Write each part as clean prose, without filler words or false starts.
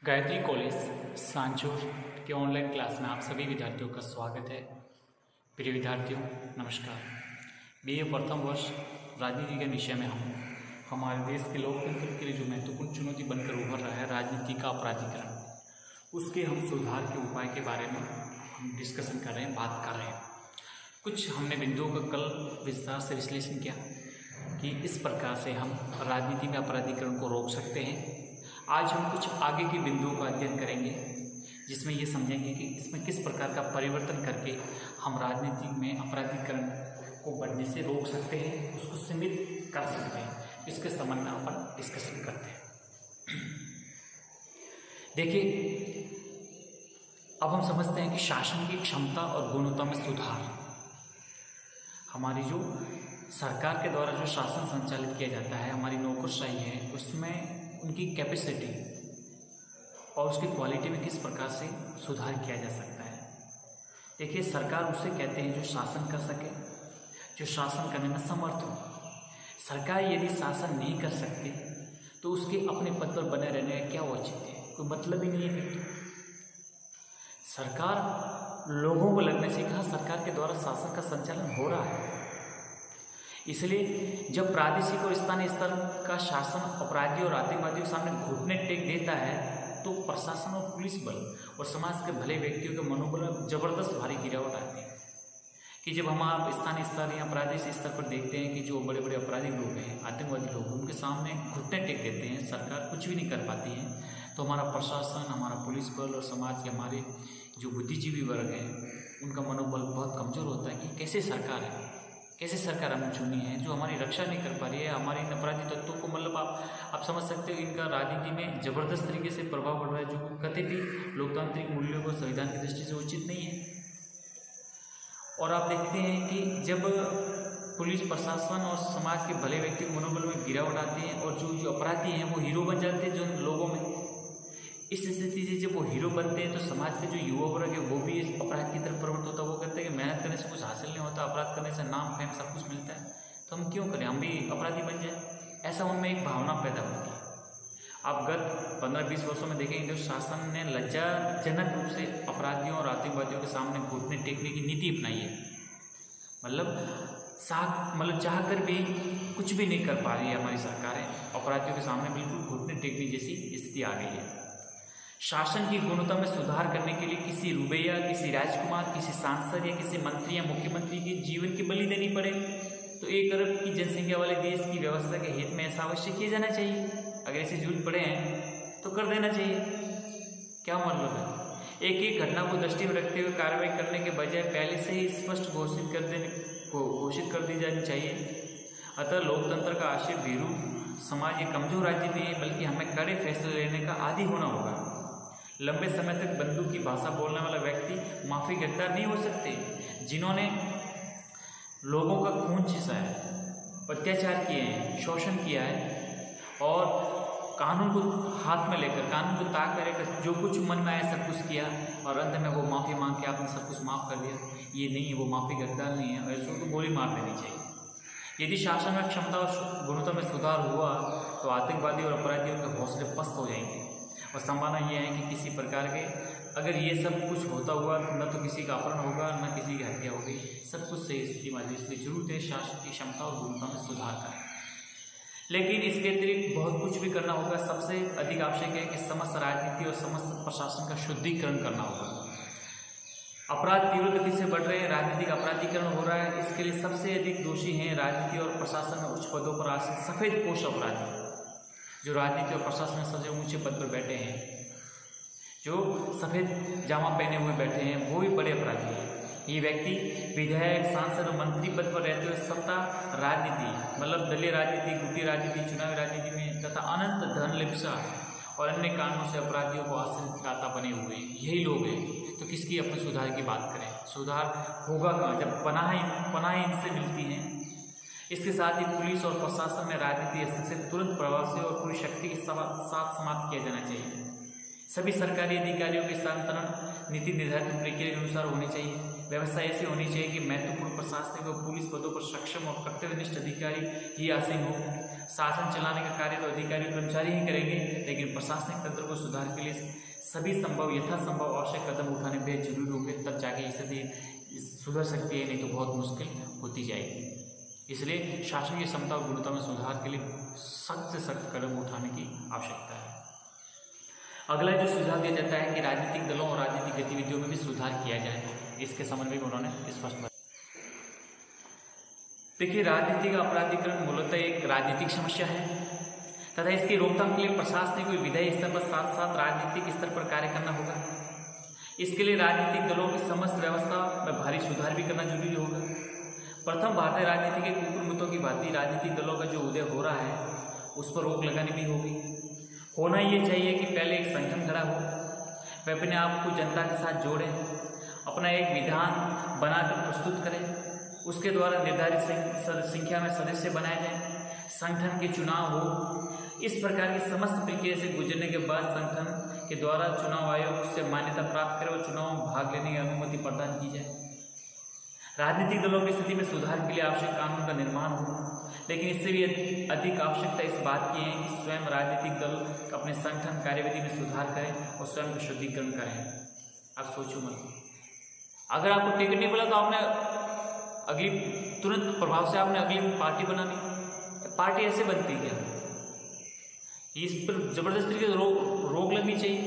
Gayatri college Sanchore के online class में आप सभी विद्यार्थियों का स्वागत है। प्रिय विद्यार्थियों नमस्कार। बीए प्रथम वर्ष राजनीति के विषय में हम हमारे देश के लोकतंत्र के लिए जो महत्वपूर्ण चुनौती बनकर उभर रहा है राजनीति का अपराधीकरण, उसके हम सुधार के उपाय के बारे में हम डिस्कशन कर रहे हैं, बात कर रहे हैं। कुछ हमने बिंदुओं का कल विस्तार से विश्लेषण किया कि इस प्रकार से हम राजनीति में अपराधीकरण को रोक सकते हैं। आज हम कुछ आगे के बिंदुओं का अध्ययन करेंगे जिसमें ये समझेंगे कि इसमें किस प्रकार का परिवर्तन करके हम राजनीति में अपराधीकरण को बढ़ने से रोक सकते हैं, उसको सीमित कर सकते हैं। इसके संबंध में अपन डिस्कशन करते हैं। देखिए, अब हम समझते हैं कि शासन की क्षमता और गुणवत्ता में सुधार, हमारी जो सरकार के द्वारा जो शासन संचालित किया जाता है, हमारी नौकरशाही है, उसमें उनकी कैपेसिटी और उसकी क्वालिटी में किस प्रकार से सुधार किया जा सकता है। देखिए, सरकार उसे कहते हैं जो शासन कर सके, जो शासन करने में समर्थ हो। सरकार यदि शासन नहीं कर सकती तो उसके अपने पद पर बने रहने का क्या औचित्य है, कोई मतलब ही नहीं है। फिर तो सरकार लोगों को लगने से कहा सरकार के द्वारा शासन का संचालन हो रहा है। इसलिए जब प्रादेशिक और स्थानीय स्तर का शासन अपराधियों और आतंकवादियों के सामने घुटने टेक देता है तो प्रशासन और पुलिस बल और समाज के भले व्यक्तियों के मनोबल में जबरदस्त भारी गिरावट आती है। कि जब हम आप स्थानीय स्तर या प्रादेशिक स्तर पर देखते हैं कि जो बड़े बड़े अपराधी लोग हैं, आतंकवादी लोग, उनके सामने घुटने टेक देते हैं, सरकार कुछ भी नहीं कर पाती है, तो हमारा प्रशासन, हमारा पुलिस बल और समाज के हमारे जो बुद्धिजीवी वर्ग हैं उनका मनोबल बहुत कमज़ोर होता है कि कैसे सरकार है, कैसे सरकार हमने चुनी है जो हमारी रक्षा नहीं कर पा रही है, हमारे इन अपराधी तत्वों को, मतलब आप समझ सकते हो इनका राजनीति में जबरदस्त तरीके से प्रभाव पड़ रहा है, जो कतई भी लोकतांत्रिक मूल्यों को संविधान की दृष्टि से उचित नहीं है। और आप देखते हैं कि जब पुलिस प्रशासन और समाज के भले व्यक्ति के मनोबल में गिरावट आती है और जो अपराधी हैं वो हीरो बन जाते हैं जो लोगों में। इस स्थिति से जब वो हीरो बनते हैं तो समाज के जो युवा वर्ग है वो भी इस अपराध की तरफ प्रवृत्त होता है। वो कहते हैं कि मेहनत करने से कुछ हासिल नहीं होता, अपराध करने से नाम फेम सब कुछ मिलता है, तो हम क्यों करें, हम भी अपराधी बन जाए। ऐसा उनमें एक भावना पैदा होती है। आप गत 15-20 वर्षों में देखेंगे जो शासन ने लज्जाजनक रूप से अपराधियों और आतंकवादियों के सामने घुटने टेकने की नीति अपनाई है। मतलब चाह कर भी कुछ भी नहीं कर पा रही है हमारी सरकारें, अपराधियों के सामने बिल्कुल घुटने टेकने जैसी स्थिति आ गई है। शासन की गुणवत्ता में सुधार करने के लिए किसी रुपया, किसी राजकुमार, किसी सांसद या किसी मंत्री या मुख्यमंत्री के जीवन की बलि देनी पड़े तो 1 अरब की जनसंख्या वाले देश की व्यवस्था के हित में ऐसा अवश्य किया जाना चाहिए। अगर ऐसी जरूरत पड़े हैं तो कर देना चाहिए। क्या मतलब है, एक घटना को दृष्टि में रखते हुए कार्रवाई करने के बजाय पहले से ही स्पष्ट घोषित कर दी जानी चाहिए। अतः लोकतंत्र का आशय भीरू समाज एक कमजोर राज्य नहीं है, बल्कि हमें कड़े फैसले लेने का आदी होना होगा। लंबे समय तक बंदूक की भाषा बोलने वाला व्यक्ति माफी गिरफ्तार नहीं हो सकते। जिन्होंने लोगों का खून चूसा है, अत्याचार किए हैं, शोषण किया है और कानून को हाथ में लेकर, कानून को ताक में लेकर जो कुछ मन में आया सब कुछ किया और अंत में वो माफ़ी मांग के आपने सब कुछ माफ़ कर दिया, ये नहीं है, वो माफ़ी गिरफ्तार नहीं है। ऐसे तो गोली मार देनी चाहिए। यदि शासन में क्षमता और गुणवत्ता में सुधार हुआ तो आतंकवादी और अपराधियों के हौसले पस्त हो जाएंगे और संभावना यह है कि किसी प्रकार के, अगर ये सब कुछ होता हुआ न तो किसी का अपहरण होगा न किसी की हत्या होगी, सब कुछ सही स्थिति में। इसलिए जरूरत है शासन की क्षमता और गुणवत्ता में सुधार का। लेकिन इसके अतिरिक्त बहुत कुछ भी करना होगा। सबसे अधिक आवश्यक है कि समस्त राजनीति और समस्त प्रशासन का शुद्धिकरण करना होगा। अपराध तीव्र गति से बढ़ रहे हैं, राजनीतिक अपराधीकरण हो रहा है। इसके लिए सबसे अधिक दोषी हैं राजनीति और प्रशासन में उच्च पदों पर आसीन सफेद पोश अपराधी, जो राजनीति और प्रशासन में सबसे ऊंचे पद पर बैठे हैं, जो सफ़ेद जामा पहने हुए बैठे हैं, वो भी बड़े अपराधी हैं। ये व्यक्ति विधायक, सांसद और मंत्री पद पर रहते हुए सत्ता राजनीति, मतलब दलीय राजनीति, गुटी राजनीति, चुनावी राजनीति में तथा अनंत धन लिप्सा और अन्य कारणों से अपराधियों को आश्रयदाता बने हुए हैं, यही लोग हैं। तो किसकी अपने सुधार की बात करें, सुधार होगा कहाँ जब पनाहें इनसे मिलती हैं। इसके साथ ही पुलिस और प्रशासन में राजनीति हस्तक्षेप तुरंत प्रभाव से और पूरी शक्ति के साथ समाप्त किया जाना चाहिए। सभी सरकारी अधिकारियों के स्थानांतरण नीति निर्धारित प्रक्रिया के अनुसार होनी चाहिए। व्यवस्था ऐसी होनी चाहिए कि महत्वपूर्ण प्रशासनिक और पुलिस पदों पर सक्षम और कर्तव्यनिष्ठ अधिकारी ही आसीन हो। शासन चलाने का कार्य तो अधिकारी कर्मचारी ही करेंगे, लेकिन प्रशासनिक तंत्र को सुधार के लिए सभी संभव यथासंभव आवश्यक कदम उठाने बेहद जरूरी होंगे, तब जाके स्थिति सुधर सकती है, नहीं तो बहुत मुश्किल होती जाएगी। इसलिए शासन की क्षमता और गुणवत्ता में सुधार के लिए सख्त से सख्त कदम उठाने की आवश्यकता है। अगला जो सुझाव दिया जाता है कि राजनीतिक दलों और राजनीतिक गतिविधियों में भी सुधार किया जाए, इसके संबंध में उन्होंने स्पष्ट बताया। देखिए, राजनीतिक अपराधीकरण मूलतः एक राजनीतिक समस्या है तथा इसकी रोकथाम के लिए प्रशासनिक और विधायी स्तर पर साथ साथ राजनीतिक स्तर पर कार्य करना होगा। इसके लिए राजनीतिक दलों की समस्त व्यवस्था में भारी सुधार भी करना जरूरी होगा। प्रथम भारतीय राजनीति के कुकुरमुतों की भांति राजनीतिक दलों का जो उदय हो रहा है उस पर रोक लगानी भी होगी। होना ये चाहिए कि पहले एक संगठन खड़ा हो, वे अपने आप को जनता के साथ जोड़ें, अपना एक विधान बनाकर प्रस्तुत करें, उसके द्वारा निर्धारित संख्या में सदस्य बनाए जाएं, संगठन के चुनाव हो। इस प्रकार की समस्त प्रक्रिया से गुजरने के बाद संगठन के द्वारा चुनाव आयोग से मान्यता प्राप्त करे और चुनाव में भाग लेने की अनुमति प्रदान की जाए। राजनीतिक दलों की स्थिति में सुधार के लिए आवश्यक कानून का निर्माण हो, लेकिन इससे भी अधिक आवश्यकता इस बात की है कि स्वयं राजनीतिक दल अपने संगठन कार्यविधि में सुधार करें और स्वयं का शुद्धिकरण करें। आप सोचो मत, अगर आपको टिकट नहीं मिला तो आपने अगली तुरंत प्रभाव से आपने अगली पार्टी बनानी। पार्टी ऐसे बनती क्या? इस पर जबरदस्त तरीके से रोक लगनी चाहिए।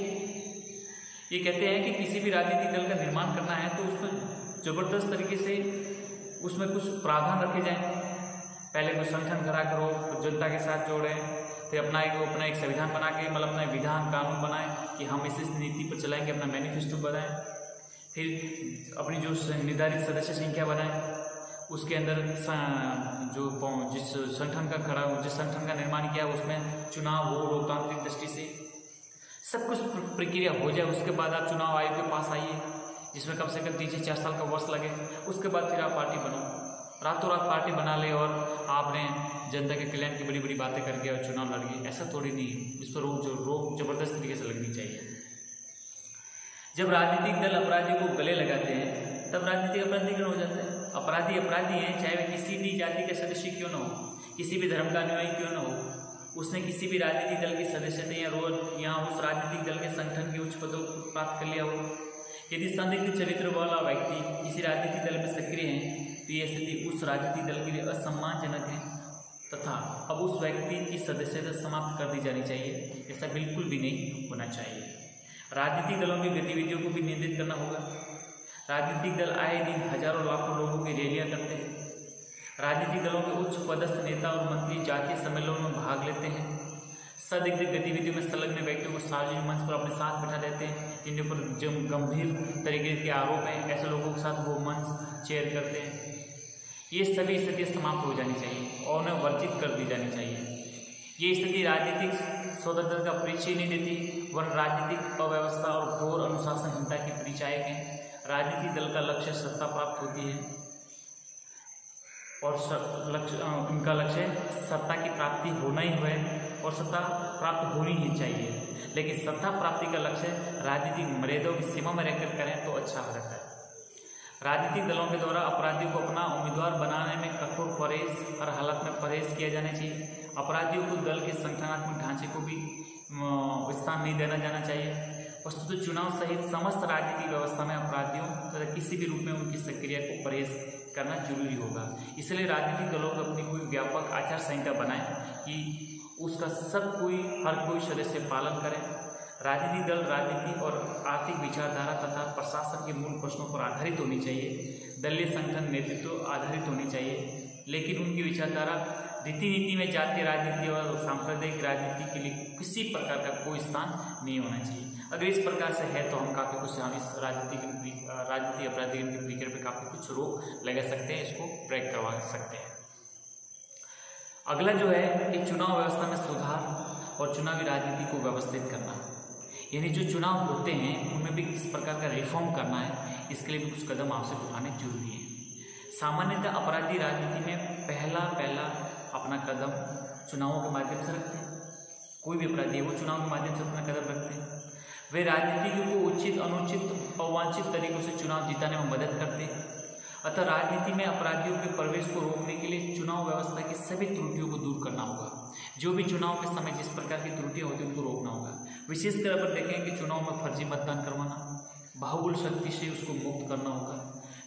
ये कहते हैं कि किसी भी राजनीतिक दल का निर्माण करना है तो उसमें जबरदस्त तरीके से उसमें कुछ प्रावधान रखे जाएं। पहले कोई संगठन खड़ा करो, जनता के साथ जोड़ें, फिर अपना एक संविधान बना के मतलब अपना विधान कानून बनाएं कि हम इस नीति पर चलाएंगे, अपना मैनिफेस्टो बनाएं, फिर अपनी जो निर्धारित सदस्य संख्या बनाएं, उसके अंदर जिस संगठन का निर्माण किया उसमें चुनाव हो लोकतांत्रिक दृष्टि से, सब कुछ प्रक्रिया हो जाए। उसके बाद आप चुनाव आयोग के पास आइए जिसमें कम से कम 3 से 4 साल का वर्ष लगे। उसके बाद फिर आप पार्टी बनाओ, रातों रात पार्टी बना ले और आपने जनता के कल्याण की बड़ी बड़ी बातें करके और चुनाव लड़ गए। ऐसा थोड़ी नहीं है, इस पर रोक जबरदस्त तरीके से लगनी चाहिए। जब राजनीतिक दल अपराधियों को गले लगाते हैं तब राजनीतिक अपराधीकरण हो जाता है। अपराधी अपराधी हैं, चाहे वे किसी भी जाति के सदस्य क्यों न हो, किसी भी धर्म का अनुयायी क्यों न हो। उसने किसी भी राजनीतिक दल की सदस्यता या रोज यहाँ उस राजनीतिक दल के संगठन के उच्च पदों को प्राप्त कर लिया हो। यदि संदिग्ध चरित्र वाला व्यक्ति किसी राजनीतिक दल में सक्रिय है तो यह स्थिति उस राजनीतिक दल के लिए असम्मानजनक है तथा अब उस व्यक्ति की सदस्यता समाप्त कर दी जानी चाहिए। ऐसा बिल्कुल भी नहीं होना चाहिए। राजनीतिक दलों की गतिविधियों को भी नियंत्रित करना होगा। राजनीतिक दल आए दिन हजारों लाखों लोगों की रैलियां करते हैं। राजनीतिक दलों के उच्च पदस्थ नेता और मंत्री जातीय सम्मेलनों में भाग लेते हैं। संदिग्ध गतिविधियों में संलग्न व्यक्तियों को सार्वजनिक मंच पर अपने साथ बिठा देते हैं, जिनके ऊपर गंभीर तरीके के आरोप हैं। ऐसे लोगों के साथ वो मंच चेयर करते हैं। ये सभी स्थितियाँ समाप्त हो जानी चाहिए और उन्हें वर्जित कर दी जानी चाहिए। ये स्थिति राजनीतिक स्वतंत्रता का परिचय नहीं देती, वरन राजनीतिक अव्यवस्था और घोर अनुशासनहीनता की परिचायक है। राजनीतिक दल का लक्ष्य सत्ता प्राप्त होती है और उनका लक्ष्य सत्ता की प्राप्ति होना ही है और सत्ता प्राप्त होनी ही चाहिए। लेकिन सत्ता प्राप्ति का लक्ष्य राजनीतिक मर्यादाओं की सीमा में रहकर करें तो अच्छा हो जाता है। राजनीतिक दलों के द्वारा अपराधियों को अपना उम्मीदवार बनाने में कठोर परहेज और हालत में परहेज किया जाना चाहिए। अपराधियों को दल के संगठनात्मक ढांचे को भी स्थान नहीं देना जाना चाहिए। वस्तुतः चुनाव सहित समस्त राजनीतिक व्यवस्था में अपराधियों तथा किसी भी रूप में उनकी सक्रियता को परहेज करना जरूरी होगा। इसलिए राजनीतिक दलों को अपनी कोई व्यापक आचार संहिता बनाए कि उसका हर कोई सदस्य पालन करे। राजनीतिक दल राजनीति और आर्थिक विचारधारा तथा प्रशासन के मूल प्रश्नों पर आधारित होनी चाहिए। दलीय संगठन नेतृत्व आधारित होनी चाहिए, लेकिन उनकी विचारधारा रीति नीति में जातीय राजनीति और सांप्रदायिक राजनीति के लिए किसी प्रकार का कोई स्थान नहीं होना चाहिए। अगर इस प्रकार से है तो हम काफ़ी कुछ इस राजनीति अपराधीकरण की प्रक्रिया पर काफ़ी कुछ रोक लगा सकते हैं, इसको ब्रेक करवा सकते हैं। अगला जो है कि चुनाव व्यवस्था में सुधार और चुनावी राजनीति को व्यवस्थित करना, यानी जो चुनाव होते हैं उनमें भी किस प्रकार का रिफॉर्म करना है, इसके लिए भी कुछ कदम आवश्यक उठाने जरूरी है। सामान्यतः अपराधी राजनीति में पहला अपना कदम चुनावों के माध्यम से रखते हैं। कोई भी अपराधी है वो चुनाव के माध्यम से अपना कदम रखते हैं। वे राजनीतिज्ञों को उचित, अनुचित, अवांछित तरीकों से चुनाव जिताने में मदद करते हैं। अतः राजनीति में अपराधियों के प्रवेश को रोकने के लिए चुनाव व्यवस्था की सभी त्रुटियों को दूर करना होगा। जो भी चुनाव के समय जिस प्रकार की त्रुटियां होती हैं उनको रोकना होगा। विशेष तौर पर देखें कि चुनाव में फर्जी मतदान करवाना, बाहुबल शक्ति से उसको मुक्त करना होगा।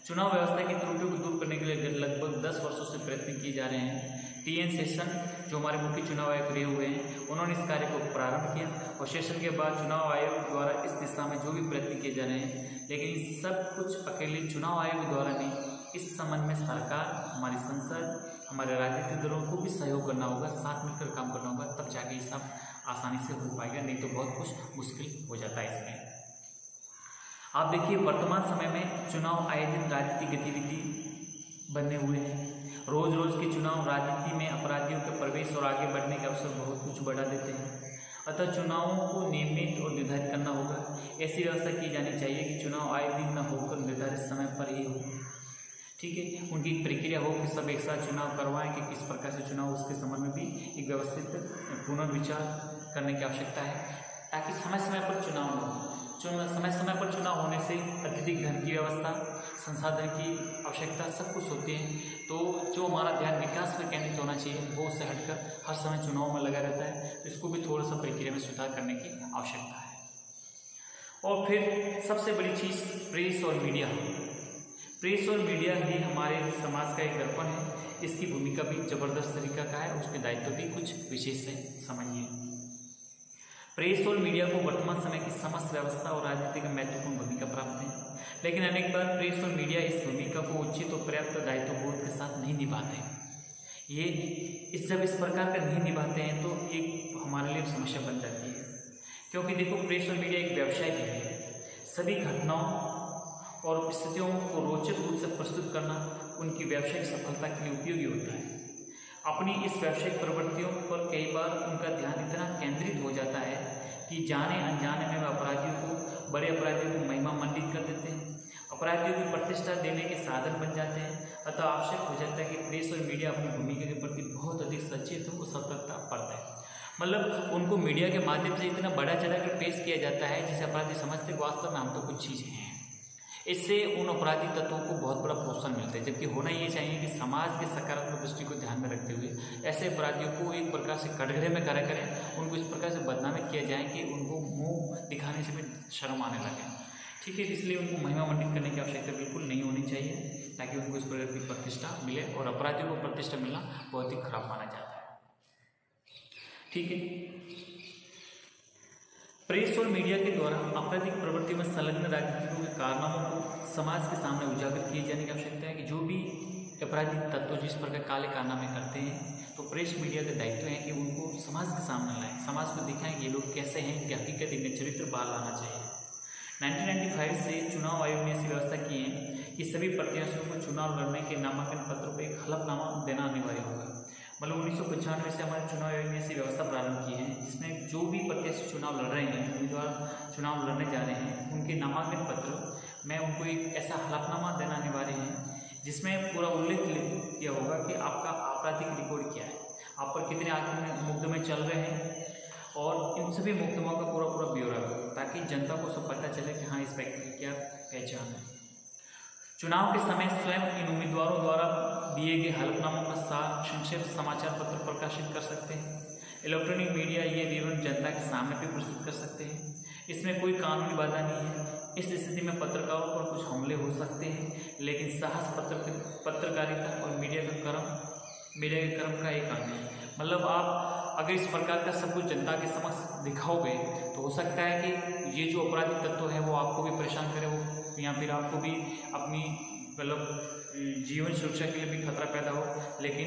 चुनाव व्यवस्था की त्रुटियों को दूर करने के लिए लगभग 10 वर्षों से प्रयत्न किए जा रहे हैं। टी.एन. शेषन जो हमारे मुख्य चुनाव आयुक्त रहे हुए हैं, उन्होंने इस कार्य को प्रारंभ किया और शेषन के बाद चुनाव आयोग द्वारा इस दिशा में जो भी प्रयत्न किए जा रहे हैं, लेकिन सब कुछ अकेले चुनाव आयोग द्वारा नहीं, इस संबंध में सरकार, हमारी संसद, हमारे राजनीतिक दलों को भी सहयोग करना होगा, साथ मिलकर काम करना होगा, तब जाके ये सब आसानी से हो पाएगा, नहीं तो बहुत कुछ मुश्किल हो जाता है इसमें। आप देखिए वर्तमान समय में चुनाव आयोजित राजनीतिक गतिविधि बने हुए हैं। रोज रोज के चुनाव राजनीति में अपराधियों के प्रवेश और आगे बढ़ने के अवसर बहुत कुछ बढ़ा देते हैं। अतः चुनावों को नियमित और निर्धारित करना होगा। ऐसी व्यवस्था की जानी चाहिए कि चुनाव आए दिन न होकर निर्धारित समय पर ही हो। ठीक है, उनकी एक प्रक्रिया हो कि सब एक साथ चुनाव करवाएं कि किस प्रकार से चुनाव, उसके संबंध में भी एक व्यवस्थित पुनर्विचार करने की आवश्यकता है, ताकि समय समय पर चुनाव हो। समय समय पर चुनाव होने से अत्यधिक धन की व्यवस्था, संसाधन की आवश्यकता सब कुछ होती है, तो जो हमारा ध्यान विकास पर केंद्रित होना चाहिए वो उससे हटकर हर समय चुनाव में लगा रहता है, तो इसको भी थोड़ा सा प्रक्रिया में सुधार करने की आवश्यकता है। और फिर सबसे बड़ी चीज़ प्रेस और मीडिया। प्रेस और मीडिया ही हमारे समाज का एक दर्पण है। इसकी भूमिका भी जबरदस्त तरीका का है, उसके दायित्व भी कुछ विशेष है, समझिए। प्रेस और मीडिया को वर्तमान समय की समस्त व्यवस्था और राजनीति में महत्वपूर्ण भूमिका प्राप्त है, लेकिन अनेक बार प्रेस और मीडिया इस भूमिका को उचित और पर्याप्त दायित्व बोध के साथ नहीं निभाते। जब इस प्रकार का नहीं निभाते हैं तो एक हमारे लिए समस्या बन जाती है, क्योंकि देखो प्रेस और मीडिया एक व्यवसाय भी है। सभी घटनाओं और स्थितियों को रोचक रूप से प्रस्तुत करना उनकी व्यावसायिक सफलता के लिए उपयोगी होता है। अपनी इस व्यावसायिक प्रवृत्तियों पर कई बार उनका ध्यान इतना केंद्रित हो जाता है कि जाने अनजाने में बड़े अपराधियों को महिमा मंडित कर देते हैं, अपराधियों की प्रतिष्ठा देने के साधन बन जाते हैं। अतः आवश्यक हो जाता है कि प्रेस और मीडिया अपनी भूमिका के प्रति बहुत अधिक सचेत हो, सतर्कता बरते है। मतलब उनको मीडिया के माध्यम से इतना बड़ा चढ़ा कर पेश किया जाता है जिसे अपराधी समझते वास्तव में हम तो कुछ चीज़ें हैं। इससे उन अपराधी तत्वों को बहुत बड़ा प्रोत्साहन मिलता है, जबकि होना ये चाहिए कि समाज के सकारात्मक दृष्टि को ध्यान में रखते हुए ऐसे अपराधियों को एक प्रकार से कटघरे में खड़ा करें, उनको इस प्रकार से बदनामी किया जाए कि उनको मुंह दिखाने से भी शर्म आने लगे। ठीक है, इसलिए उनको महिमा मंडित करने की आवश्यकता बिल्कुल नहीं होनी चाहिए, ताकि उनको इस प्रकार की प्रतिष्ठा मिले, और अपराधियों को प्रतिष्ठा मिलना बहुत ही खराब माना जाता है। ठीक है, प्रेस और मीडिया के द्वारा आपराधिक प्रवृत्ति में संलग्न राजनीतिकों के कारनामों को समाज के सामने उजागर किए जाने की आवश्यकता है कि जो भी आपराधिक तत्व जिस प्रकार काले कारनामे करते हैं, तो प्रेस मीडिया का दायित्व है कि उनको समाज के सामने लाएं, समाज को दिखाएं कि ये लोग कैसे हैं, इनकी हकीकत, इनके चरित्र बाहर लाना चाहिए। 1995 से चुनाव आयोग ने ऐसी व्यवस्था की है कि सभी प्रत्याशियों को चुनाव लड़ने के नामांकन पत्र पर एक हलफनामा देना अनिवार्य होगा। मतलब 1995 से हमारे चुनाव आयोग ने ऐसी व्यवस्था प्रारंभ की है, जिसमें जो भी प्रत्याशी चुनाव लड़ रहे हैं, उम्मीदवार चुनाव लड़ने जा रहे हैं, उनके नामांकन पत्र में उनको एक ऐसा हलफनामा देना अनिवार्य है जिसमें पूरा उल्लेख किया होगा कि आपका आपराधिक रिकॉर्ड क्या है, आप पर कितने मुकदमे चल रहे हैं, और इन सभी मुकदमों का पूरा ब्यौरा हो, ताकि जनता को सब पता चले कि हाँ इस व्यक्ति की क्या पहचान है। चुनाव के समय स्वयं इन उम्मीदवारों द्वारा दिए गए हलफनामों का संक्षिप्त समाचार पत्र प्रकाशित कर सकते हैं। इलेक्ट्रॉनिक मीडिया ये विवरण जनता के सामने भी प्रस्तुत कर सकते हैं। इसमें कोई कानूनी बाधा नहीं है। इस स्थिति में पत्रकारों पर कुछ हमले हो सकते हैं, लेकिन साहस पत्रकारिता और मीडिया के क्रम का एक अंग है। मतलब आप अगर इस प्रकार का सब कुछ जनता के समक्ष दिखाओगे तो हो सकता है कि ये जो अपराधी तत्व है वो आपको भी परेशान करे, हो या फिर आपको भी अपनी मतलब जीवन सुरक्षा के लिए भी खतरा पैदा हो। लेकिन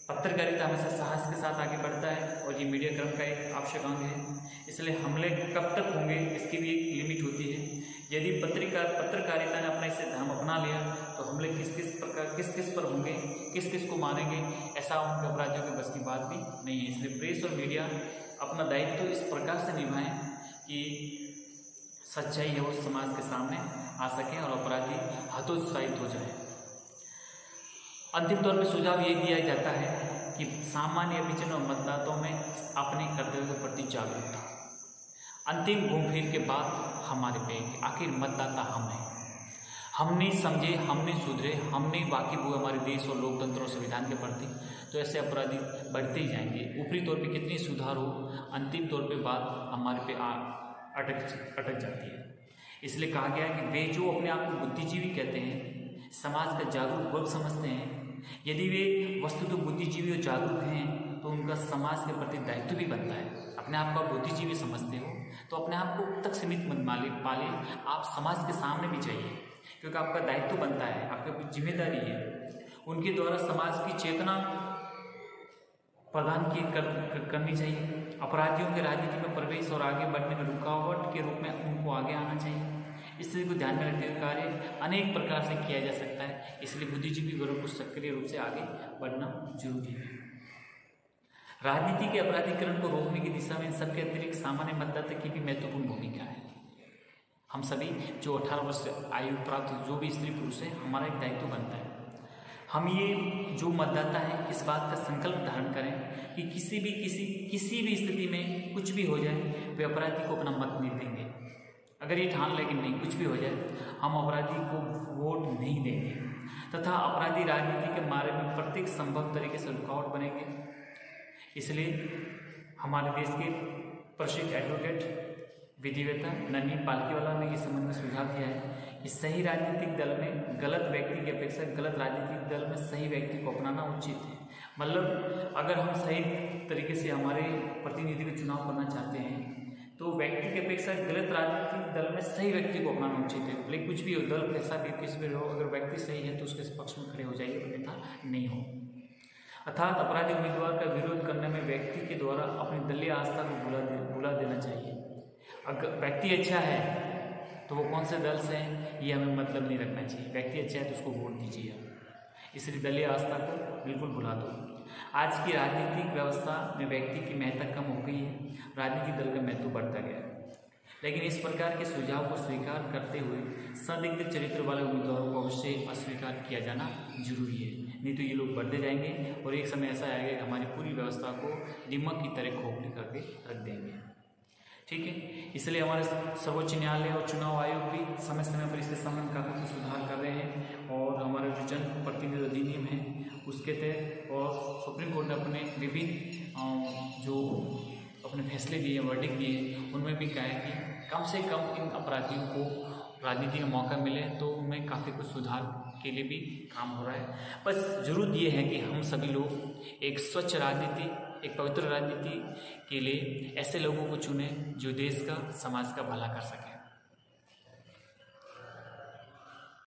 पत्रकारिता हमेशा साहस के साथ आगे बढ़ता है और ये मीडिया क्रम का एक आवश्यक अंग है। इसलिए हमले कब तक होंगे इसकी भी एक लिमिट होती है। यदि पत्रकारिता ने अपना इसे धर्म अपना लिया तो हमले किस किस पर होंगे, किस किस को मारेंगे, ऐसा उनके अपराधियों के बस की बात भी नहीं है। इसलिए प्रेस और मीडिया अपना दायित्व इस प्रकार से निभाएं कि सच्चाई है वो समाज के सामने आ सके और अपराधी हतोत्साहित हो जाए। अंतिम तौर पर सुझाव ये दिया जाता है कि सामान्य विचरण और मतदाताओं में अपने कर्तव्य के प्रति जागरूकता। अंतिम घूम फिर के बाद हमारे पे आखिर मतदाता हम हैं। हम नहीं समझे, हम नहीं सुधरे, हम नहीं वाकिफ हुए हमारे देश और लोकतंत्र और संविधान के प्रति, तो ऐसे अपराधी बढ़ते ही जाएंगे। ऊपरी तौर पे कितनी सुधार हो, अंतिम तौर पे बात हमारे पे अटक जाती है। इसलिए कहा गया है कि वे जो अपने आप को बुद्धिजीवी कहते हैं, समाज का जागरूक वर्ग समझते हैं, यदि वे वस्तुतः बुद्धिजीवी और जागरूक हैं तो उनका समाज के प्रति दायित्व भी बनता है। अपने आप को आप बुद्धिजीवी समझते हो तो अपने आप को तक सीमित मत पाले, आप समाज के सामने भी जाइए, क्योंकि आपका दायित्व बनता है, आपकी जिम्मेदारी है। उनके द्वारा समाज की चेतना प्रदान करनी चाहिए। अपराधियों के राजनीति में प्रवेश और आगे बढ़ने में रुकावट के रूप में उनको आगे आना चाहिए। इस स्थिति को ध्यान में रखते हुए कार्य अनेक प्रकार से किया जा सकता है, इसलिए बुद्धिजीवी वर्ग को सक्रिय रूप से आगे बढ़ना जरूरी है। राजनीति के अपराधीकरण को रोकने की दिशा में इन सबके अतिरिक्त सामान्य मतदाता की भी महत्वपूर्ण भूमिका है। हम सभी जो 18 वर्ष आयु प्राप्त जो भी स्त्री पुरुष है, हमारा एक दायित्व बनता है। हम ये जो मतदाता है इस बात का संकल्प धारण करें कि किसी भी स्थिति में कुछ भी हो जाए वे अपराधी को अपना मत नहीं देंगे। अगर ये ठान लें कि नहीं कुछ भी हो जाए हम अपराधी को वोट नहीं देंगे, तथा अपराधी राजनीति के मार्ग में प्रत्येक संभव तरीके से रुकावट बनेंगे। इसलिए हमारे देश के प्रसिद्ध एडवोकेट विधिवेत्ता नन्ही पालकीवाला ने इस संबंध में सुझाव दिया है कि सही राजनीतिक दल में गलत व्यक्ति की अपेक्षा गलत राजनीतिक दल में सही व्यक्ति को अपनाना उचित है। मतलब अगर हम सही तरीके से हमारे प्रतिनिधि का चुनाव करना चाहते हैं तो व्यक्ति की अपेक्षा गलत राजनीतिक दल में सही व्यक्ति को अपनाना उचित है। लेकिन कुछ भी हो, दल कैसा भी किसी भी हो, अगर व्यक्ति सही है तो उसके पक्ष में खड़े हो जाइए, अन्यथा नहीं हो। अर्थात अपराधी उम्मीदवार का विरोध करने में व्यक्ति के द्वारा अपनी दलीय आस्था को भुला देना चाहिए। अगर व्यक्ति अच्छा है तो वो कौन से दल से है ये हमें मतलब नहीं रखना चाहिए। व्यक्ति अच्छा है तो उसको वोट दीजिए, इसलिए दलीय आस्था को बिल्कुल भुला दो। आज की राजनीतिक व्यवस्था में व्यक्ति की महत्ता कम हो गई है, राजनीतिक दल का महत्व बढ़ता गया है। लेकिन इस प्रकार के सुझाव को स्वीकार करते हुए संदिग्ध चरित्र वाले उम्मीदवारों को अवश्य अस्वीकार किया जाना जरूरी है, नहीं तो ये लोग बढ़ते जाएंगे और एक समय ऐसा आएगा कि हमारी पूरी व्यवस्था को दीमक की तरह खोखली करके रख देंगे। ठीक है, इसलिए हमारे सर्वोच्च न्यायालय और चुनाव आयोग भी समय समय पर इसके संबंध काफ़ी कुछ सुधार कर रहे हैं और हमारे जो जन प्रतिनिधि अधिनियम है उसके तहत और सुप्रीम कोर्ट ने अपने विभिन्न जो अपने फैसले दिए, वर्डिक्ट दिए, उनमें भी कहा है कि कम से कम इन अपराधियों को राजनीति का मौका मिले तो उनमें काफ़ी कुछ सुधार के लिए भी काम हो रहा है। बस जरूरत ये है कि हम सभी लोग एक स्वच्छ राजनीति, एक पवित्र राजनीति के लिए ऐसे लोगों को चुनें जो देश का, समाज का भला कर सके।